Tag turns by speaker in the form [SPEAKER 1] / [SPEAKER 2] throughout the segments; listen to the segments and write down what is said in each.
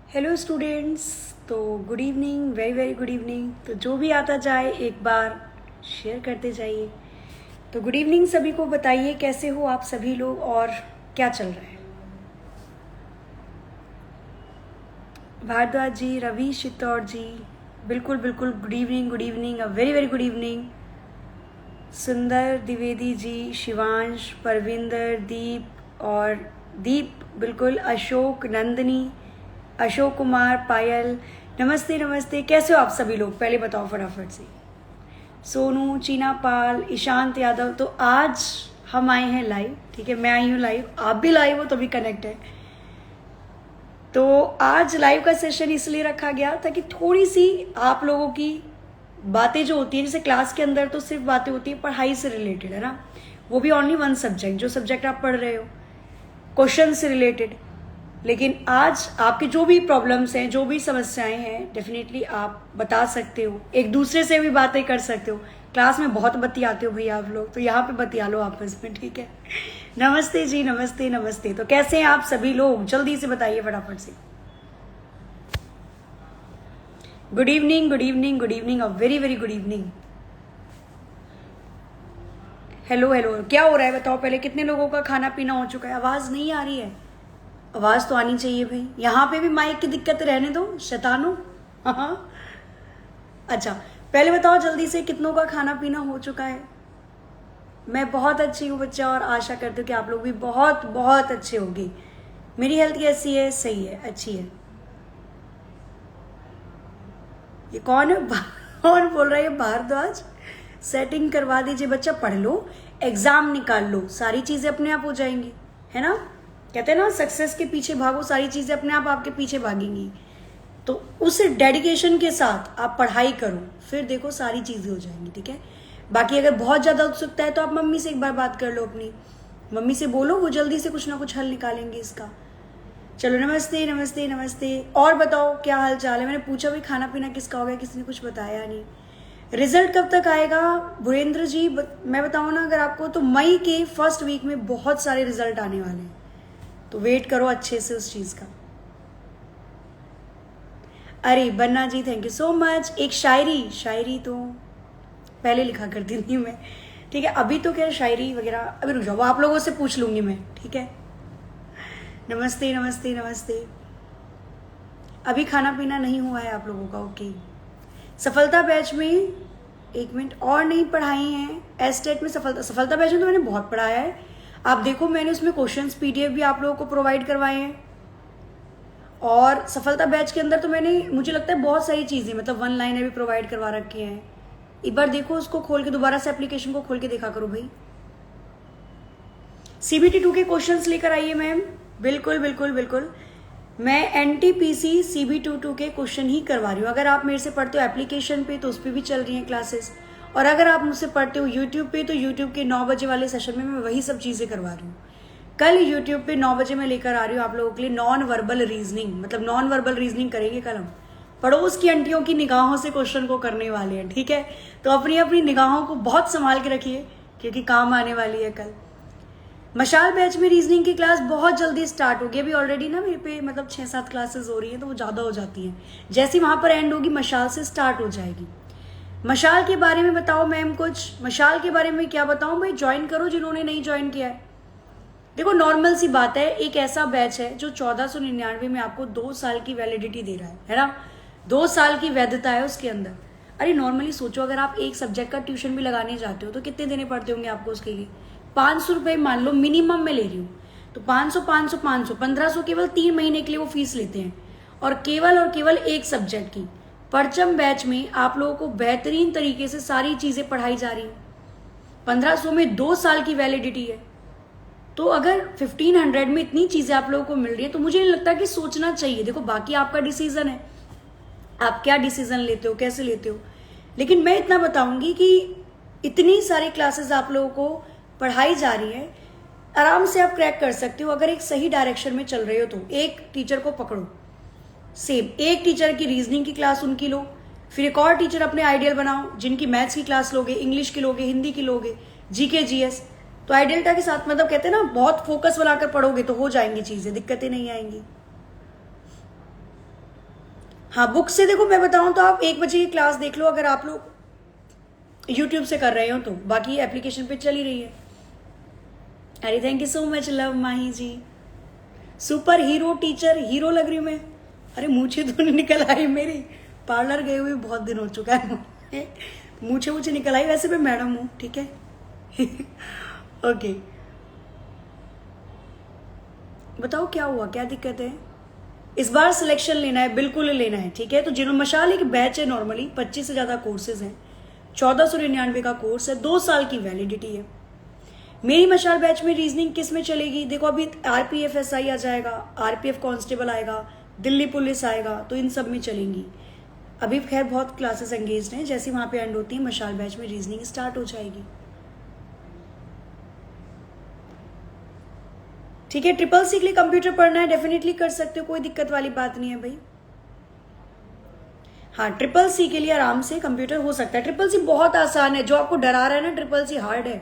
[SPEAKER 1] Hello students. तो good evening, very very good evening. तो जो भी आता जाए एक बार शेयर करते जाइए। तो गुड इवनिंग सभी को। बताइए कैसे हो आप सभी लोग और क्या चल रहा है। भारद्वाज जी, रवि चित्तौड़ जी, बिल्कुल बिल्कुल good evening, good evening, a very very good evening. सुंदर द्विवेदी जी, शिवांश, परविंदर, दीप और दीप, बिल्कुल अशोक, नंदिनी, अशोक कुमार, पायल, नमस्ते नमस्ते। कैसे हो आप सभी लोग, पहले बताओ फटाफट से। सोनू, चीना पाल, ईशांत यादव। तो आज हम आए हैं लाइव, ठीक है, मैं आई हूँ लाइव, आप भी लाइव हो तभी कनेक्ट है। तो आज लाइव का सेशन इसलिए रखा गया ताकि थोड़ी सी आप लोगों की बातें जो होती हैं, जैसे क्लास के अंदर तो सिर्फ बातें होती हैं पढ़ाई से रिलेटेड, है ना, वो भी ओनली वन सब्जेक्ट, जो सब्जेक्ट आप पढ़ रहे हो, क्वेश्चन से रिलेटेड। लेकिन आज आपके जो भी प्रॉब्लम्स हैं, जो भी समस्याएं हैं, डेफिनेटली आप बता सकते हो, एक दूसरे से भी बातें कर सकते हो। क्लास में बहुत बतियाते हो भैया आप लोग, तो यहाँ पे बतिया लो आपस में, ठीक है। नमस्ते जी, नमस्ते नमस्ते। तो कैसे हैं आप सभी लोग, जल्दी से बताइए फटाफट से। Good evening, good evening, good evening, a very very good evening. Hello hello, क्या हो रहा है बताओ पहले, कितने लोगों का खाना पीना हो चुका है। आवाज नहीं आ रही है, आवाज तो आनी चाहिए भाई। यहाँ पे भी माइक की दिक्कत रहने दो शैतानो। हाँ, अच्छा पहले बताओ जल्दी से, कितनों का खाना पीना हो चुका है। मैं बहुत अच्छी हूँ बच्चा, और आशा करती हूँ कि आप लोग भी बहुत बहुत अच्छे होंगे। मेरी हेल्थ कैसी है, सही है, अच्छी है। ये कौन है, कौन बोल रहा है, भारद्वाज। सेटिंग करवा दीजिए बच्चा, पढ़ लो, एग्जाम निकाल लो, सारी चीजें अपने आप हो जाएंगी, है ना। कहते हैं ना, सक्सेस के पीछे भागो, सारी चीजें अपने आप आपके पीछे भागेंगी। तो उस डेडिकेशन के साथ आप पढ़ाई करो, फिर देखो सारी चीजें हो जाएंगी, ठीक है। बाकी अगर बहुत ज्यादा उत्सुकता है तो आप मम्मी से एक बार बात कर लो, अपनी मम्मी से बोलो, वो जल्दी से कुछ ना कुछ हल निकालेंगे इसका। चलो, नमस्ते नमस्ते नमस्ते। और बताओ क्या हाल चाल है। मैंने पूछा भाई खाना पीना किसका हो गया, किसी ने कुछ बताया नहीं। रिजल्ट कब तक आएगा भुरेंद्र जी, मैं बताऊं ना अगर आपको, तो मई के फर्स्ट वीक में बहुत सारे रिजल्ट आने वाले हैं, तो वेट करो अच्छे से उस चीज का। अरे बन्ना जी, थैंक यू सो मच। एक शायरी, शायरी तो पहले लिखा करती थी मैं, ठीक है। अभी तो क्या शायरी वगैरह, अभी रुक जाओ, वो आप लोगों से पूछ लूंगी मैं, ठीक है। नमस्ते नमस्ते नमस्ते। अभी खाना पीना नहीं हुआ है आप लोगों का, ओके। सफलता बैच में, एक मिनट, और नहीं पढ़ाई हैं एस्टेट में। सफलता बैच में तो मैंने बहुत पढ़ाया है। आप देखो, मैंने उसमें क्वेश्चंस पीडीएफ भी आप लोगों को प्रोवाइड करवाए हैं। और सफलता बैच के अंदर तो मैंने, मुझे लगता है बहुत सारी चीजें, मतलब वन लाइनर भी प्रोवाइड करवा रखे हैं। एक बार देखो उसको खोल के, दोबारा से एप्लीकेशन को खोल के देखा करो भाई। सीबीटी 2 के क्वेश्चंस लेकर आइए मैम। बिल्कुल बिल्कुल बिल्कुल, मैं एनटीपीसी CB22 के क्वेश्चन ही करवा रही हूँ। अगर आप मेरे से पढ़ते हो एप्लीकेशन पे तो उस पर भी चल रही हैं क्लासेस, और अगर आप मुझसे पढ़ते हो यूट्यूब पे तो यूट्यूब के 9 बजे वाले सेशन में मैं वही सब चीजें करवा रही हूँ। कल यूट्यूब पे 9 बजे मैं लेकर आ रही हूँ आप लोगों के लिए नॉन वर्बल रीजनिंग, मतलब नॉन वर्बल रीजनिंग करेंगे कल हम। पड़ोस की आंटियों की निगाहों से क्वेश्चन को करने वाले हैं, ठीक है। तो अपनी अपनी निगाहों को बहुत संभाल के रखिए, क्योंकि काम आने वाली है कल। मशाल बैच में रीजनिंग की क्लास बहुत जल्दी स्टार्ट होगी। अभी ऑलरेडी ना मेरे पे मतलब 6-7 क्लासेस हो रही हैं, तो वो ज़्यादा हो जाती हैं। जैसे वहां पर एंड होगी, मशाल से स्टार्ट हो जाएगी। मशाल के बारे में बताओ मैम कुछ। मशाल के बारे में क्या बताऊं भाई, ज्वाइन करो जिन्होंने नहीं ज्वाइन किया है। देखो नॉर्मल सी बात है, एक ऐसा बैच है जो 1499 में आपको 2 साल की वैलिडिटी दे रहा है ना। 2 साल की वैधता है उसके अंदर। अरे नॉर्मली सोचो, अगर आप एक सब्जेक्ट का ट्यूशन भी लगाने जाते हो तो कितने देने पड़ते होंगे आपको उसके लिए। 500 रुपए मान लो मिनिमम में ले रही हूँ, तो 500 500 500 1500 केवल 3 महीने के लिए वो फीस लेते हैं, और केवल एक सब्जेक्ट की। परचम बैच में आप लोगों को बेहतरीन तरीके से सारी चीजें पढ़ाई जा रही है। 1500 में 2 साल की वैलिडिटी है। तो अगर 1500 में इतनी चीजें आप लोगों को मिल रही है, तो मुझे नहीं लगता कि सोचना चाहिए। देखो बाकी आपका डिसीजन है, आप क्या डिसीजन लेते हो, कैसे लेते हो। लेकिन मैं इतना बताऊंगी कि इतनी सारी क्लासेस आप लोगों को पढ़ाई जा रही है, आराम से आप क्रैक कर सकते हो अगर एक सही डायरेक्शन में चल रहे हो तो। एक टीचर को पकड़ो, सेम एक टीचर की रीजनिंग की क्लास उनकी लो, फिर एक और टीचर अपने आइडियल बनाओ, जिनकी मैथ्स की क्लास लोगे, इंग्लिश की लोगे, हिंदी की लोगे, जीके जीएस। तो आइडियलिटा के साथ, मतलब कहते हैं ना, बहुत फोकस बनाकर पढ़ोगे तो हो जाएंगी चीजें, दिक्कतें नहीं आएंगी। हाँ, बुक से देखो मैं बताऊं तो आप 1 बजे की क्लास देख लो अगर आप लोग यूट्यूब से कर रहे हो तो, बाकी एप्लीकेशन पे चल ही रही है। अरे thank you so much love Mahi ji. Super hero teacher, hero लग रही हूँ मैं। अरे मूछे तो नहीं निकल आई मेरी, पार्लर गए हुए बहुत दिन हो चुका है। मूछे मुझे निकल आई, वैसे मैं मैडम हूँ, ठीक है। ओके बताओ क्या हुआ, क्या दिक्कत है? इस बार सिलेक्शन लेना है, बिल्कुल लेना है, ठीक है। तो जिन्होंने मशाल एक बैच है, नॉर्मली 25 से ज्यादा कोर्सेज हैं, 1499 का कोर्स है, 2 साल की वैलिडिटी है। मेरी मशाल बैच में रीजनिंग किस में चलेगी? देखो अभी आरपीएफ एसआई आ जाएगा, आरपीएफ कांस्टेबल आएगा, दिल्ली पुलिस आएगा, तो इन सब में चलेंगी। अभी खैर बहुत क्लासेस एंगेज्ड हैं, जैसे वहां पे एंड होती है मशाल बैच में रीजनिंग स्टार्ट हो जाएगी, ठीक है। ट्रिपल सी के लिए कंप्यूटर पढ़ना है, डेफिनेटली कर सकते हो, कोई दिक्कत वाली बात नहीं है भाई। हाँ, ट्रिपल सी के लिए आराम से कंप्यूटर हो सकता है। ट्रिपल सी बहुत आसान है, जो आपको डरा रहा है ना ट्रिपल सी हार्ड है,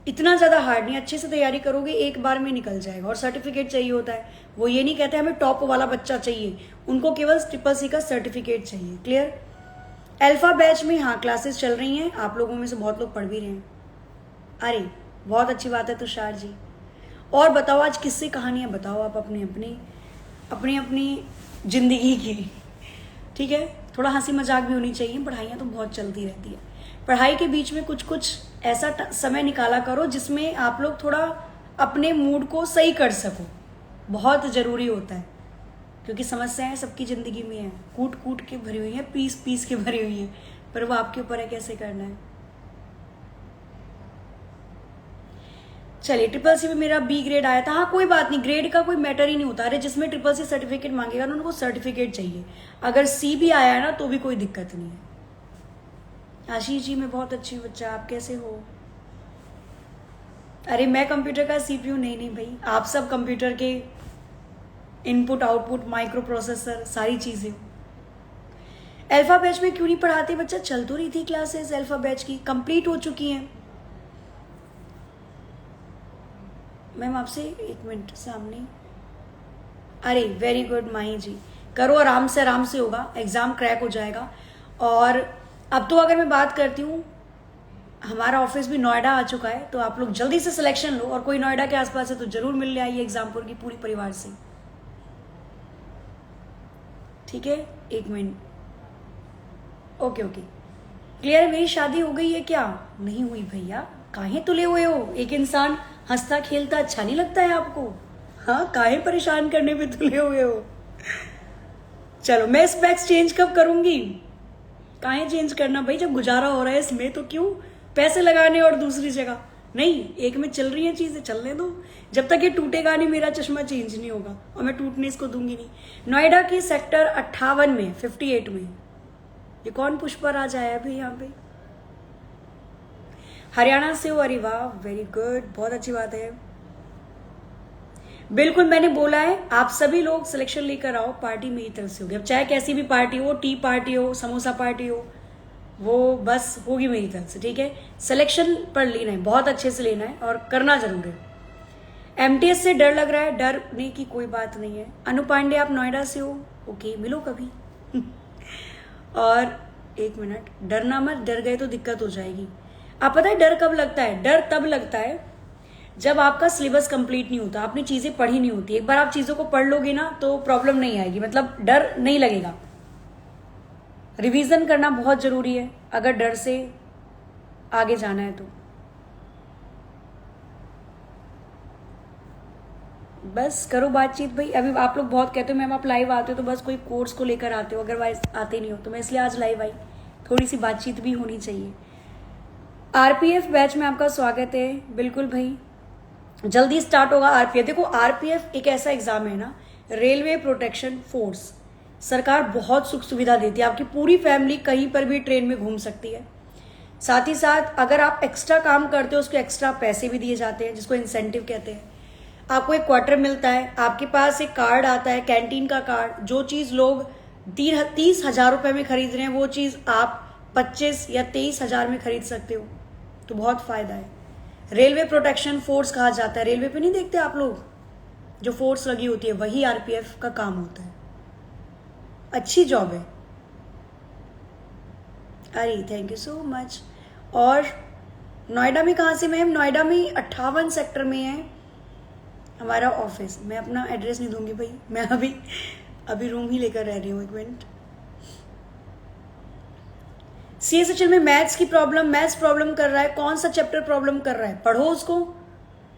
[SPEAKER 1] इतना ज्यादा हार्ड नहीं। अच्छे से तैयारी करोगे एक बार में निकल जाएगा। और सर्टिफिकेट चाहिए होता है, वो ये नहीं कहते हमें टॉप वाला बच्चा चाहिए, उनको केवल ट्रिपल सी का सर्टिफिकेट चाहिए। क्लियर? अल्फा बैच में हाँ क्लासेस चल रही हैं, आप लोगों में से बहुत लोग पढ़ भी रहे हैं। अरे बहुत अच्छी बात है तुषार जी। और बताओ आज किससे कहानियां बताओ आप अपनी अपनी जिंदगी की, ठीक है। थोड़ा हंसी मजाक भी होनी चाहिए, पढ़ाइयाँ तो बहुत चलती रहती है। पढ़ाई के बीच में कुछ कुछ ऐसा समय निकाला करो जिसमें आप लोग थोड़ा अपने मूड को सही कर सको, बहुत ज़रूरी होता है। क्योंकि समस्याएं सबकी ज़िंदगी में है, कूट कूट के भरी हुई हैं, पीस पीस के भरी हुई हैं, पर वो आपके ऊपर है कैसे करना है। चलिए, ट्रिपल सी में मेरा बी ग्रेड आया था। हाँ कोई बात नहीं, ग्रेड का कोई मैटर ही नहीं होता। अरे जिसमें ट्रिपल सी सर्टिफिकेट मांगेगा ना उनको सर्टिफिकेट चाहिए, अगर सी भी आया है ना तो भी कोई दिक्कत नहीं है। आशीष जी मैं बहुत अच्छी बच्चा, आप कैसे हो? अरे मैं कंप्यूटर का सीपीयू नहीं भाई, आप सब कंप्यूटर के इनपुट आउटपुट माइक्रो प्रोसेसर सारी चीजें। अल्फा बैच में क्यों नहीं पढ़ाते बच्चा? चल तो रही थी क्लासेस, अल्फा बैच की कंप्लीट हो चुकी हैं। मैम आपसे 1 मिनट सामने। अरे वेरी गुड माही जी, करो आराम से होगा, एग्जाम क्रैक हो जाएगा। और अब तो अगर मैं बात करती हूँ, हमारा ऑफिस भी नोएडा आ चुका है, तो आप लोग जल्दी से सिलेक्शन लो। और कोई नोएडा के आसपास है तो जरूर मिलने आइए एग्जामपुर की पूरी परिवार से, ठीक है। 1 मिनट, ओके क्लियर है। मेरी शादी हो गई है क्या? नहीं हुई भैया, काहे तुले हुए हो? एक इंसान हंसता खेलता अच्छा नहीं लगता है आपको? हाँ काहे परेशान करने पे तुले हुए हो? चलो मैं स्पेक्स चेंज कब करूंगी? काहे चेंज करना भाई, जब गुजारा हो रहा है इसमें तो क्यों पैसे लगाने और दूसरी जगह? नहीं, एक में चल रही है चीजें, चलने दो। जब तक ये टूटेगा नहीं मेरा चश्मा चेंज नहीं होगा, और मैं टूटने इसको दूंगी नहीं। नोएडा की सेक्टर 58 में 58 में ये कौन पुष्पराज आया है भाई यहाँ पे? हरियाणा से हो? अरे वाह वेरी गुड, बहुत अच्छी बात है। बिल्कुल मैंने बोला है आप सभी लोग सिलेक्शन लेकर आओ, पार्टी मेरी तरफ से होगी। अब चाहे कैसी भी पार्टी हो, टी पार्टी हो, समोसा पार्टी हो, वो बस होगी मेरी तरफ से, ठीक है। सिलेक्शन पर लेना है, बहुत अच्छे से लेना है और करना जरूर है। एमटीएस से डर लग रहा है? डरने की कोई बात नहीं है। अनु पांडे आप नोएडा से हो? ओके मिलो कभी। और 1 मिनट, डरना मत, डर गए तो दिक्कत हो जाएगी। आप पता है डर कब लगता है? डर तब लगता है जब आपका सिलेबस कंप्लीट नहीं होता, आपने चीजें पढ़ी नहीं होती। एक बार आप चीजों को पढ़ लोगे ना तो प्रॉब्लम नहीं आएगी, मतलब डर नहीं लगेगा। रिवीजन करना बहुत जरूरी है अगर डर से आगे जाना है तो। बस करो बातचीत भाई। अभी आप लोग बहुत कहते हो मैम आप लाइव आते हो तो बस कोई कोर्स को लेकर आते हो, अदरवाइज आते नहीं हो, तो मैं इसलिए आज लाइव आई। थोड़ी सी बातचीत भी होनी चाहिए। आरपीएफ बैच में आपका स्वागत है। बिल्कुल भाई, जल्दी स्टार्ट होगा आरपीएफ। देखो आरपीएफ एक ऐसा एग्जाम है ना, रेलवे प्रोटेक्शन फोर्स, सरकार बहुत सुख सुविधा देती है, आपकी पूरी फैमिली कहीं पर भी ट्रेन में घूम सकती है। साथ ही साथ अगर आप एक्स्ट्रा काम करते हो उसको एक्स्ट्रा पैसे भी दिए जाते हैं, जिसको इंसेंटिव कहते हैं। आपको एक क्वार्टर मिलता है, आपके पास एक कार्ड आता है, कैंटीन का कार्ड। जो चीज लोग 30,000 रुपए में खरीद रहे हैं वो चीज आप 25 या 23,000 में खरीद सकते हो, तो बहुत फायदा है। रेलवे प्रोटेक्शन फोर्स कहा जाता है। रेलवे पे नहीं देखते आप लोग जो फोर्स लगी होती है, वही आरपीएफ का काम होता है। अच्छी जॉब है। अरे थैंक यू सो मच। और नोएडा में कहाँ से मैम? नोएडा में 58 सेक्टर में है हमारा ऑफिस। मैं अपना एड्रेस नहीं दूंगी भाई, मैं अभी रूम ही लेकर रह रही हूँ। एक मिनट। CSHL में मैथ्स प्रॉब्लम कर रहा है, कौन सा चैप्टर प्रॉब्लम कर रहा है, पढ़ो उसको।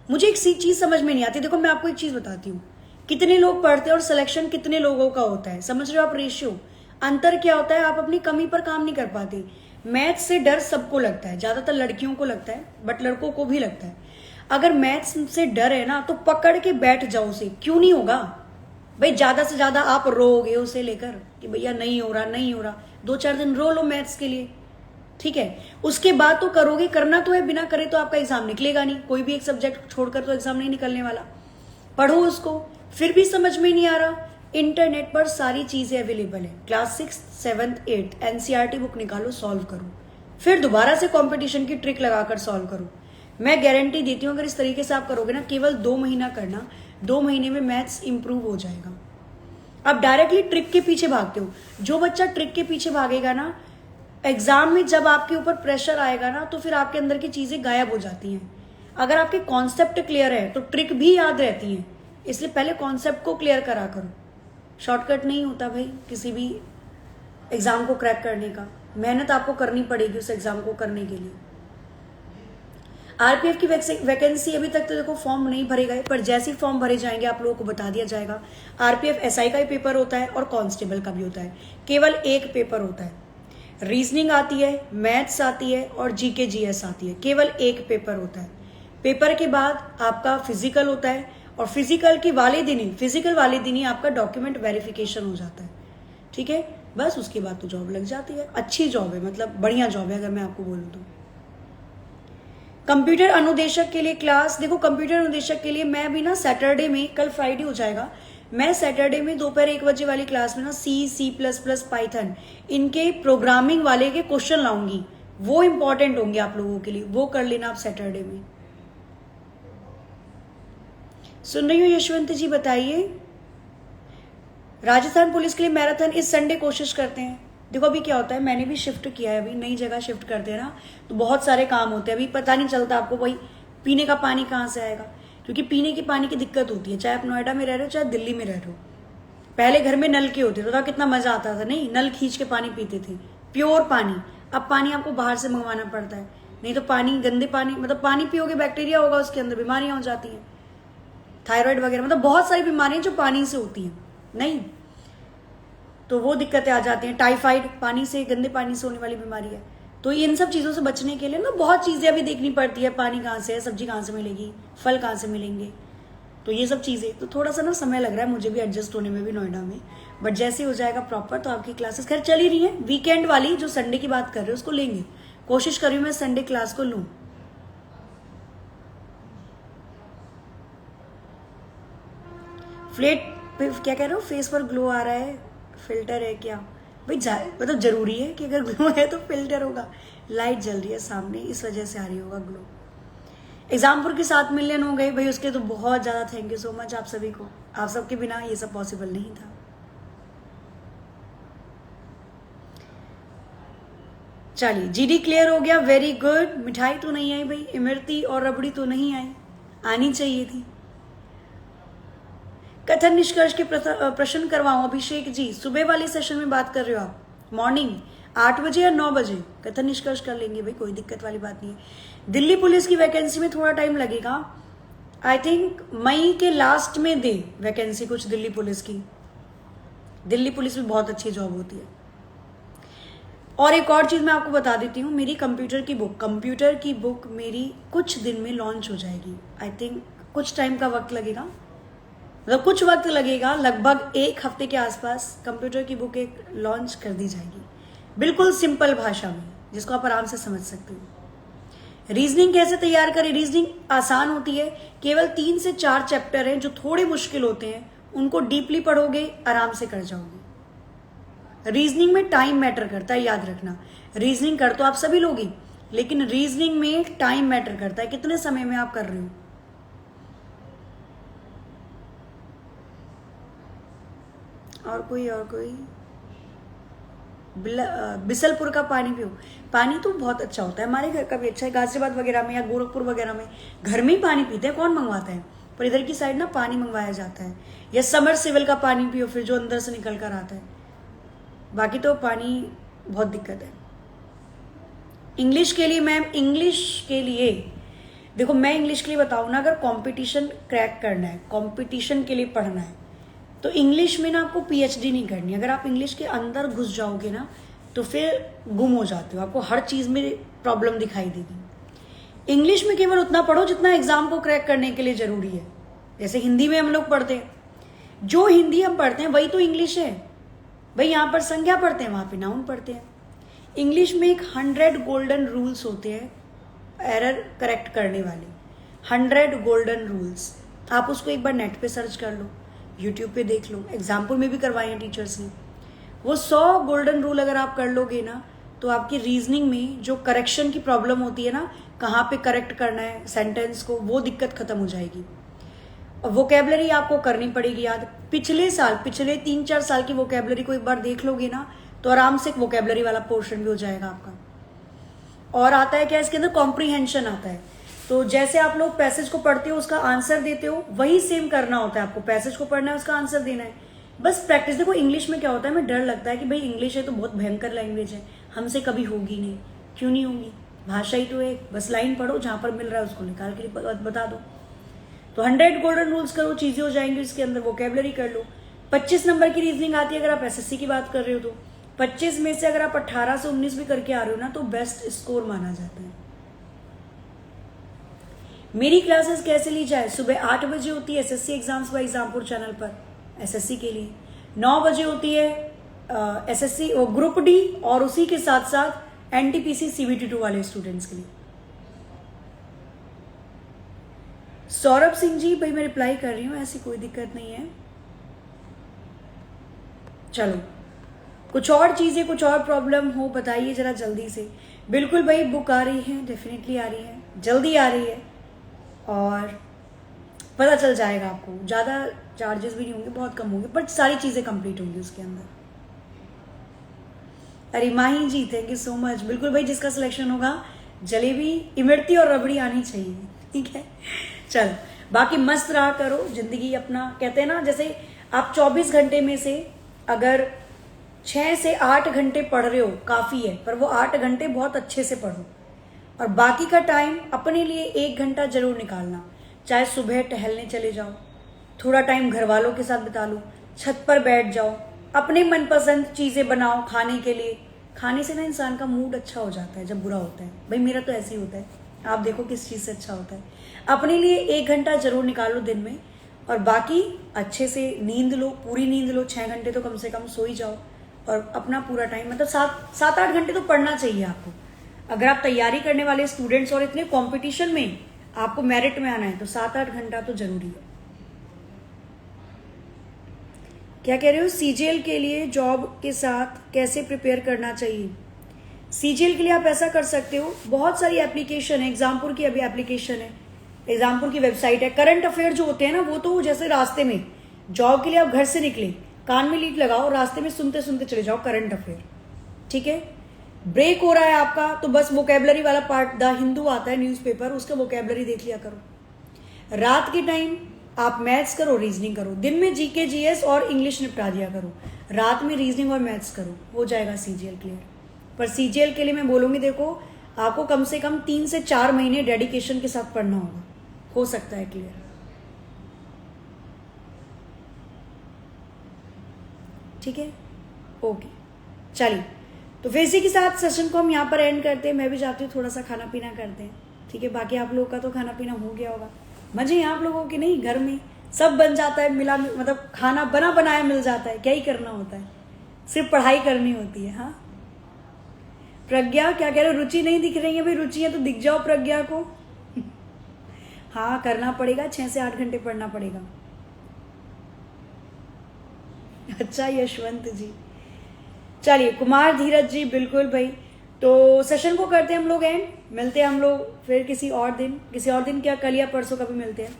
[SPEAKER 1] मुझे एक सी चीज समझ में नहीं आती। देखो मैं आपको एक चीज बताती हूँ, कितने लोग पढ़ते हैं और सिलेक्शन कितने लोगों का होता है, समझ रहे हो आप रेशियो? अंतर क्या होता है, आप अपनी कमी पर काम नहीं कर पाते। मैथ्स से डर सबको लगता है, ज्यादातर लड़कियों को लगता है, बट लड़कों को भी लगता है। अगर मैथ्स से डर है ना तो पकड़ के बैठ जाओ उसे, क्यों नहीं होगा भाई? ज्यादा से ज्यादा आप रोगे उसे लेकर कि भैया नहीं हो रहा, 2-4 दिन रो लो मैथ्स के लिए, ठीक है। उसके बाद तो करोगे, करना तो है, बिना करे तो आपका एग्जाम निकलेगा नहीं। कोई भी एक सब्जेक्ट छोड़कर तो एग्जाम नहीं निकलने वाला। पढ़ो उसको। फिर भी समझ में नहीं आ रहा, इंटरनेट पर सारी चीजें अवेलेबल है। क्लास 6, 7, 8 NCERT बुक निकालो, सॉल्व करो, फिर दोबारा से कंपटीशन की ट्रिक लगाकर सॉल्व करो। मैं गारंटी देती हूँ अगर इस तरीके से आप करोगे ना, केवल 2 महीना करना, 2 महीने में मैथ्स इंप्रूव हो जाएगा। आप डायरेक्टली ट्रिक के पीछे भागते हो। जो बच्चा ट्रिक के पीछे भागेगा ना, एग्जाम में जब आपके ऊपर प्रेशर आएगा ना तो फिर आपके अंदर की चीजें गायब हो जाती हैं। अगर आपके कॉन्सेप्ट क्लियर है तो ट्रिक भी याद रहती हैं। इसलिए पहले कॉन्सेप्ट को क्लियर करा करो। शॉर्टकट नहीं होता भाई किसी भी एग्जाम को क्रैक करने का, मेहनत आपको करनी पड़ेगी उस एग्जाम को करने के लिए। आरपीएफ की वैकेंसी अभी तक तो देखो फॉर्म नहीं भरे गए, पर जैसे ही फॉर्म भरे जाएंगे आप लोगों को बता दिया जाएगा। आरपीएफ एसआई का ही पेपर होता है और कांस्टेबल का भी होता है। केवल एक पेपर होता है, रीजनिंग आती है, मैथ्स आती है और जीके जीएस आती है। केवल एक पेपर होता है। पेपर के बाद आपका फिजिकल होता है और फिजिकल वाले दिन ही आपका डॉक्यूमेंट वेरिफिकेशन हो जाता है, ठीक है। बस उसके बाद तो जॉब लग जाती है। अच्छी जॉब है, मतलब बढ़िया जॉब है अगर मैं आपको बोलूँ तो। कंप्यूटर अनुदेशक के लिए क्लास, देखो कंप्यूटर अनुदेशक के लिए मैं अभी ना सैटरडे में, कल फ्राइडे हो जाएगा, मैं सैटरडे में दोपहर 1 बजे वाली क्लास में ना C++, पाइथन, इनके प्रोग्रामिंग वाले के क्वेश्चन लाऊंगी। वो इंपॉर्टेंट होंगे आप लोगों के लिए, वो कर लेना आप सैटरडे में। सुन रही हो यशवंत जी? बताइए। राजस्थान पुलिस के लिए मैराथन इस संडे कोशिश करते हैं। देखो अभी क्या होता है, मैंने भी शिफ्ट किया है, अभी नई जगह शिफ्ट करते हैं ना तो बहुत सारे काम होते हैं। अभी पता नहीं चलता आपको भाई पीने का पानी कहाँ से आएगा, क्योंकि पीने की पानी की दिक्कत होती है, चाहे आप नोएडा में रह रहे हो चाहे दिल्ली में रह रहे हो। पहले घर में नल के होते थे तो कितना मजा आता था, नहीं नल खींच के पानी पीते थे, प्योर पानी। अब पानी आपको बाहर से मंगवाना पड़ता है, नहीं तो पानी गंदे पानी, मतलब पानी पियोगे बैक्टीरिया होगा उसके अंदर, बीमारियां हो जाती हैं, थायराइड वगैरह, मतलब बहुत सारी बीमारियां जो पानी से होती हैं, नहीं तो वो दिक्कतें आ जाती हैं। टाइफाइड पानी से, गंदे पानी से होने वाली बीमारी है। तो इन सब चीज़ों से बचने के लिए ना बहुत चीज़ें अभी देखनी पड़ती है। पानी कहाँ से है, सब्जी कहाँ से मिलेगी, फल कहाँ से मिलेंगे, तो ये सब चीज़ें, तो थोड़ा सा ना समय लग रहा है मुझे भी एडजस्ट होने में भी नोएडा में, बट जैसे हो जाएगा प्रॉपर तो आपकी क्लासेस खैर चल ही रही है। वीकेंड वाली जो संडे की बात कर रहे हो उसको लेंगे, कोशिश कर रही हूँ मैं संडे क्लास को लूँ। फ्लेट क्या कह रहे हो, फेस पर ग्लो आ रहा है, फिल्टर है क्या भाई? मतलब जरूरी है कि अगर ग्लो है तो फिल्टर होगा। लाइट जल रही है सामने, इस वजह से आ रही होगा ग्लो। एग्जामपुर के 7 मिलियन हो गए भाई, उसके तो बहुत ज्यादा थैंक यू सो मच आप सभी को। आप सबके बिना ये सब पॉसिबल नहीं था। चलिए जीडी क्लियर हो गया, वेरी गुड। मिठाई तो नहीं आई भाई, इमरती और रबड़ी तो नहीं आई, आनी चाहिए थी। कथन निष्कर्ष के प्रश्न करवाऊं अभिषेक जी? सुबह वाले सेशन में बात कर रहे हो आप, मॉर्निंग 8 बजे या 9 बजे? कथन निष्कर्ष कर लेंगे भाई, कोई दिक्कत वाली बात नहीं है। दिल्ली पुलिस की वैकेंसी में थोड़ा टाइम लगेगा, आई थिंक मई के लास्ट में दे वैकेंसी कुछ दिल्ली पुलिस की। दिल्ली पुलिस में बहुत अच्छी जॉब होती है। और एक और चीज मैं आपको बता देती हूँ, मेरी कंप्यूटर की बुक मेरी कुछ दिन में लॉन्च हो जाएगी। आई थिंक कुछ टाइम का वक्त लगेगा, मतलब कुछ वक्त लगेगा, लगभग 1 हफ्ते के आसपास कंप्यूटर की बुक एक लॉन्च कर दी जाएगी, बिल्कुल सिंपल भाषा में जिसको आप आराम से समझ सकते हो। रीजनिंग कैसे तैयार करें? रीजनिंग आसान होती है, केवल 3 से 4 चैप्टर हैं जो थोड़े मुश्किल होते हैं, उनको डीपली पढ़ोगे आराम से कर जाओगे। रीजनिंग में टाइम मैटर करता है, याद रखना। रीजनिंग कर तो आप सभी लोग ही, लेकिन रीजनिंग में टाइम मैटर करता है, कितने समय में आप कर रहे हो। और कोई बिसलपुर का पानी पियो। पानी तो बहुत अच्छा होता है, हमारे घर का भी अच्छा है, गाजियाबाद वगैरह में या गोरखपुर वगैरह में घर में ही पानी पीते हैं, कौन मंगवाता है, पर इधर की साइड ना पानी मंगवाया जाता है। या समर सिविल का पानी पियो फिर जो अंदर से निकल कर आता है, बाकी तो पानी बहुत दिक्कत है। इंग्लिश के लिए मैम, इंग्लिश के लिए देखो, मैं इंग्लिश के लिए बताऊँ ना, अगर कंपटीशन क्रैक करना है, कंपटीशन के लिए पढ़ना है, तो इंग्लिश में ना आपको पीएचडी नहीं करनी। अगर आप इंग्लिश के अंदर घुस जाओगे ना तो फिर गुम हो जाते हो, आपको हर चीज़ में प्रॉब्लम दिखाई देगी। इंग्लिश में केवल उतना पढ़ो जितना एग्जाम को क्रैक करने के लिए जरूरी है। जैसे हिंदी में हम लोग पढ़ते हैं, जो हिंदी हम पढ़ते हैं वही तो इंग्लिश है भाई। यहाँ पर संज्ञा पढ़ते हैं, वहाँ पे नाउन पढ़ते हैं। इंग्लिश में एक 100 गोल्डन रूल्स होते हैं एरर करेक्ट करने वाले, 100 गोल्डन रूल्स। आप उसको एक बार नेट पे सर्च कर लो, यूट्यूब पे देख लो, एग्जाम्पल में भी करवाए हैं टीचर्स ने। वो 100 गोल्डन रूल अगर आप कर लोगे ना तो आपकी रीजनिंग में जो करेक्शन की प्रॉब्लम होती है ना, कहाँ पे करेक्ट करना है सेंटेंस को, वो दिक्कत खत्म हो जाएगी। और वोकेबलरी आपको करनी पड़ेगी याद। पिछले 3-4 साल की वोकेबलरी को एक बार देख लोगे ना तो आराम से वोकेबलरी वाला पोर्शन भी हो जाएगा आपका। और आता है क्या इसके अंदर, कॉम्प्रीहेंशन आता है। तो जैसे आप लोग पैसेज को पढ़ते हो उसका आंसर देते हो, वही सेम करना होता है आपको। पैसेज को पढ़ना है, उसका आंसर देना है, बस प्रैक्टिस। देखो इंग्लिश में क्या होता है, हमें डर लगता है कि भाई इंग्लिश है तो बहुत भयंकर लैंग्वेज है, हमसे कभी होगी नहीं। क्यों नहीं होगी, भाषा ही तो है, बस लाइन पढ़ो, जहां पर मिल रहा है उसको निकाल के बता दो। तो 100 गोल्डन रूल्स करो, चीजें हो जाएंगी इसके अंदर। वोकेबलरी कर लो। 25 नंबर की रीजनिंग आती है अगर आप एसएससी की बात कर रहे हो तो। 25 में से अगर आप 18 से 19 भी करके आ रहे हो ना तो बेस्ट स्कोर माना जाता है। मेरी क्लासेस कैसे ली जाए, सुबह 8 बजे होती है SSC exams by Exampur channel पर एसएससी के लिए, 9 बजे होती है एसएससी और ग्रुप डी, और उसी के साथ साथ एनटीपीसी CBT2 वाले स्टूडेंट्स के लिए। सौरभ सिंह जी, भाई मैं रिप्लाई कर रही हूँ, ऐसी कोई दिक्कत नहीं है। चलो, कुछ और चीजें, कुछ और प्रॉब्लम हो बताइए जरा जल्दी से। बिल्कुल भाई, बुक आ रही है, डेफिनेटली आ रही है, जल्दी आ रही है, और पता चल जाएगा आपको। ज़्यादा चार्जेस भी नहीं होंगे, बहुत कम होंगे, बट सारी चीज़ें कंप्लीट होंगी उसके अंदर। अरे माही जी, थैंक यू सो मच। बिल्कुल भाई, जिसका सिलेक्शन होगा, जलेबी, इमरती और रबड़ी आनी चाहिए, ठीक है। चल, बाकी मस्त रहा करो जिंदगी अपना। कहते हैं ना, जैसे आप 24 घंटे में से अगर 6 से 8 घंटे पढ़ रहे हो काफ़ी है, पर वो 8 घंटे बहुत अच्छे से पढ़ो, और बाकी का टाइम अपने लिए 1 घंटा जरूर निकालना। चाहे सुबह टहलने चले जाओ, थोड़ा टाइम घर वालों के साथ बिता लो, छत पर बैठ जाओ, अपने मनपसंद चीज़ें बनाओ खाने के लिए। खाने से ना इंसान का मूड अच्छा हो जाता है जब बुरा होता है। भाई मेरा तो ऐसे ही होता है, आप देखो किस चीज़ से अच्छा होता है। अपने लिए 1 घंटा जरूर निकाल लो दिन में, और बाकी अच्छे से नींद लो, पूरी नींद लो, 6 घंटे तो कम से कम सो ही जाओ, और अपना पूरा टाइम, मतलब 7-8 घंटे तो पढ़ना चाहिए आपको। अगर आप तैयारी करने वाले स्टूडेंट्स और इतने कंपटीशन में आपको मेरिट में आना है तो 7-8 घंटा तो जरूरी है। क्या कह रहे हो, सीजीएल के लिए जॉब के साथ कैसे प्रिपेयर करना चाहिए? सीजीएल के लिए आप ऐसा कर सकते हो, बहुत सारी एप्लीकेशन है, एग्जामपुर की अभी एप्लीकेशन है, एग्जामपुर की वेबसाइट है। करंट अफेयर जो होते हैं ना, वो तो जैसे रास्ते में जॉब के लिए आप घर से निकले, कान में लीड लगाओ, रास्ते में सुनते सुनते चले जाओ करंट अफेयर, ठीक है। ब्रेक हो रहा है आपका तो बस वोकेबलरी वाला पार्ट, द हिंदू आता है न्यूज़पेपर, उसका वोकेबलरी देख लिया करो। रात के टाइम आप मैथ्स करो, रीजनिंग करो, दिन में जीके जीएस और इंग्लिश निपटा दिया करो, रात में रीजनिंग और मैथ्स करो, हो जाएगा सीजीएल क्लियर। पर सीजीएल के लिए मैं बोलूंगी, देखो आपको कम से कम 3 से 4 महीने डेडिकेशन के साथ पढ़ना होगा, हो सकता है क्लियर। ठीक है, ओके, चलिए, तो फिर इसी के साथ सेशन को हम यहाँ पर एंड करते हैं। मैं भी जाती हूँ, थोड़ा सा खाना पीना करते हैं, ठीक है। बाकी आप लोगों का तो खाना पीना हो गया होगा, मजे हैं आप लोगों के नहीं? घर में सब बन जाता है, मिला, मतलब खाना बना बनाया मिल जाता है, क्या ही करना होता है, सिर्फ पढ़ाई करनी होती है। हाँ, प्रज्ञा क्या कह रहे हो, रुचि नहीं दिख रही है? भाई रुचि है तो दिख जाओ प्रज्ञा को। हाँ, करना पड़ेगा, 6 से 8 घंटे पढ़ना पड़ेगा। अच्छा यशवंत जी, चलिए, कुमार धीरज जी, बिल्कुल भाई। तो सेशन को करते हैं हम लोग एंड, मिलते हैं हम लोग फिर किसी और दिन क्या, कल या परसों कभी मिलते हैं।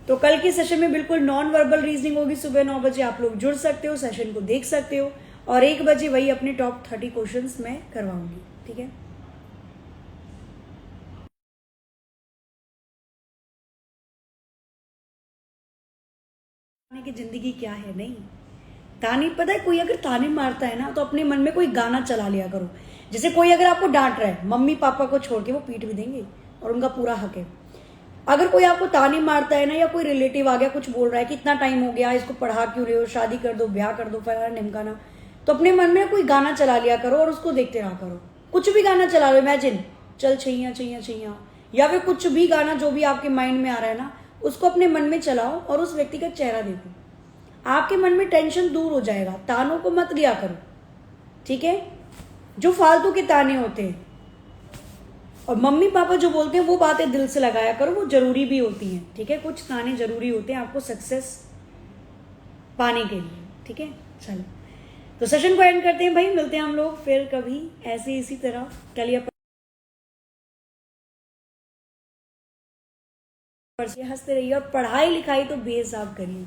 [SPEAKER 1] तो कल की सेशन में बिल्कुल नॉन वर्बल रीजनिंग होगी, सुबह 9 बजे आप लोग जुड़ सकते हो, सेशन को देख सकते हो, और 1 बजे वही अपने टॉप 30 क्वेश्चंस मैं करवाऊंगी, ठीक है। कि जिंदगी क्या है, नहीं ताने, पता है कोई अगर ताने मारता है ना तो अपने मन में कोई गाना चला लिया करो। जैसे कोई अगर आपको डांट रहा है, मम्मी पापा को छोड़ के वो पीट भी देंगे और उनका पूरा हक है। अगर कोई आपको ताने मारता है ना, या कोई रिलेटिव आ गया कुछ बोल रहा है कि इतना टाइम हो गया, इसको पढ़ा क्यों रहे हो, शादी कर दो, ब्याह कर दो, फलाना ढिमकाना, तो अपने मन में कोई गाना चला लिया करो और उसको देखते रहा करो। कुछ भी गाना चला लो, इमेजिन चल छैया छैया छैया, या फिर कुछ भी गाना जो भी आपके माइंड में आ रहा है ना, उसको अपने मन में चलाओ और उस व्यक्ति का चेहरा देखो। आपके मन में टेंशन दूर हो जाएगा। तानों को मत लिया करो, ठीक है, जो फालतू के ताने होते हैं। और मम्मी पापा जो बोलते हैं वो बातें दिल से लगाया करो, वो जरूरी भी होती हैं, ठीक है। कुछ ताने जरूरी होते हैं आपको सक्सेस पाने के लिए, ठीक है। चलो तो सेशन को एंड करते हैं भाई, मिलते हैं हम लोग फिर कभी ऐसे इसी तरह। कल या परसों हंसते रहिए और पढ़ाई लिखाई तो बेहिसाब करिए।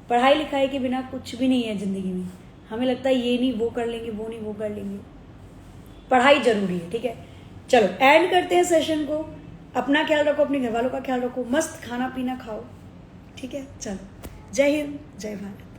[SPEAKER 1] पढ़ाई लिखाई के बिना कुछ भी नहीं है जिंदगी में। हमें लगता है ये नहीं वो कर लेंगे, वो नहीं वो कर लेंगे, पढ़ाई जरूरी है, ठीक है। चलो एंड करते हैं सेशन को। अपना ख्याल रखो, अपने घर वालों का ख्याल रखो, मस्त खाना पीना खाओ, ठीक है। चलो जय हिंद, जय भारत।